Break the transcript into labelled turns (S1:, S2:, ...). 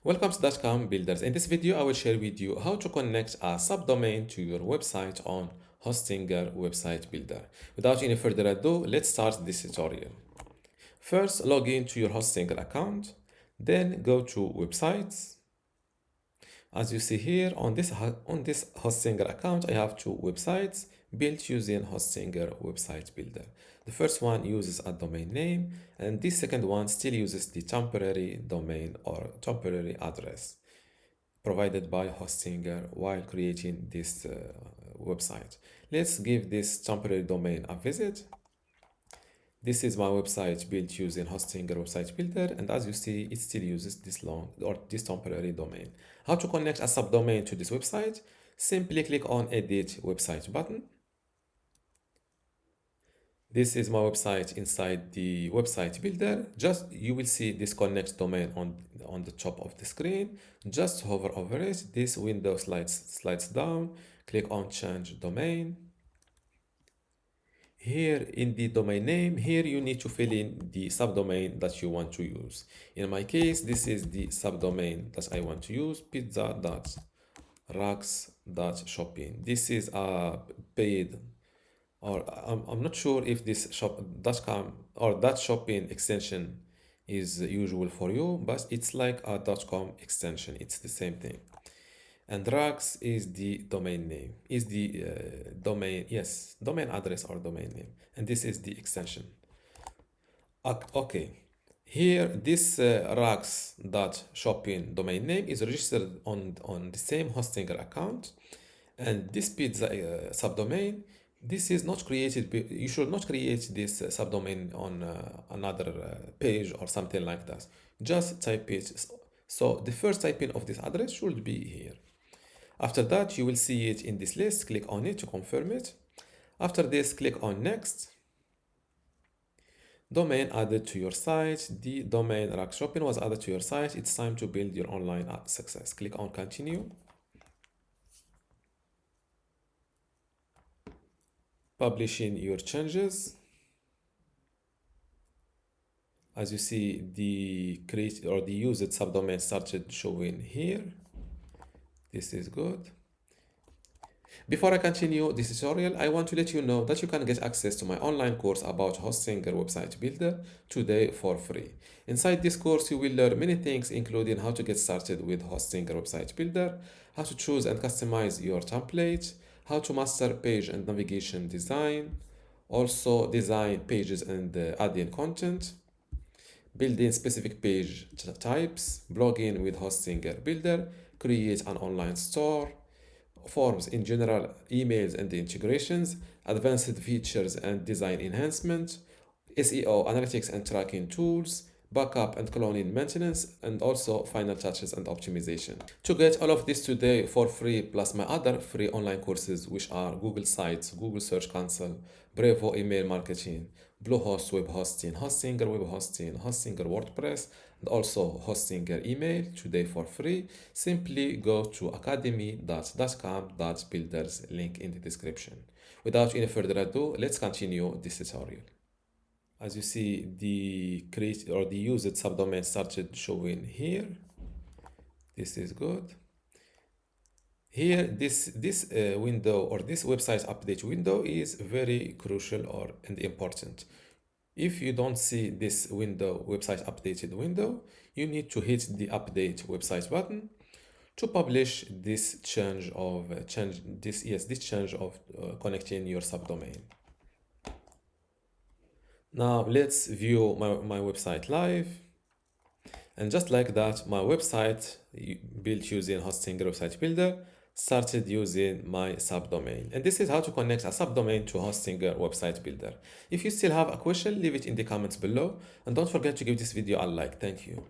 S1: Welcome to dotcom builders. In this video, I will share with you how to connect a subdomain to your website on Hostinger website builder. Without any further ado, let's start this tutorial. First, log in to your Hostinger account, then go to websites. As you see here on this Hostinger account, I have two websites built using Hostinger website builder. The first one uses a domain name, and this second one still uses the temporary domain or temporary address provided by Hostinger while creating this website. Let's give this temporary domain a visit. This is my website built using Hostinger website builder, and as you see, it still uses this long or this temporary domain. How to connect a subdomain to this website? Simply click on Edit Website button. This is my website inside the website builder. Just you will see this connect domain on the top of the screen. Just hover over it. This window slides down. Click on change domain. Here in the domain name, here you need to fill in the subdomain that you want to use. In my case, this is the subdomain that I want to use, pizza.racks.shopping. This is a paid, or I'm not sure if this shop.com or that shopping extension is usual for you, but it's like a .com extension. It's the same thing. And Rags is the domain name, is the domain address or domain name. And this is the extension. Okay, here this rags.shopping domain name is registered on the same Hostinger account. And this pizza subdomain, this is not created, you should not create this subdomain on another page or something like that. Just type it. So the first typing of this address should be here. After that, you will see it in this list. Click on it to confirm it. After this, click on next. Domain added to your site. The domain rack shopping was added to your site. It's time to build your online success. Click on continue. Publishing your changes. As you see, the create or the used subdomain started showing here. This is good. Before I continue this tutorial, I want to let you know that you can get access to my online course about Hostinger website builder today for free. Inside this course, you will learn many things, including how to get started with Hostinger website builder, how to choose and customize your template, how to master page and navigation design, also design pages and add-in content, building specific page types, blogging with Hostinger builder, create an online store, forms in general, emails and integrations, advanced features and design enhancement, SEO, analytics and tracking tools, backup and cloning maintenance, and also final touches and optimization. To get all of this today for free, plus my other free online courses, which are Google Sites, Google Search Console, Brevo email marketing, Bluehost web hosting, Hostinger web hosting, Hostinger WordPress, and also Hostinger email today for free, simply go to academy.dotcom.builders, link in the description. Without any further ado, let's continue this tutorial. As you see, the create or the used subdomain started showing here. This is good. Here, this window or this website update window is very crucial and important. If you don't see this window, website updated window, you need to hit the update website button to publish this change of connecting your subdomain. Now let's view my website live. And just like that, my website built using Hostinger website builder started using my subdomain. And this is how to connect a subdomain to Hostinger website builder. If you still have a question, leave it in the comments below. And don't forget to give this video a like. Thank you.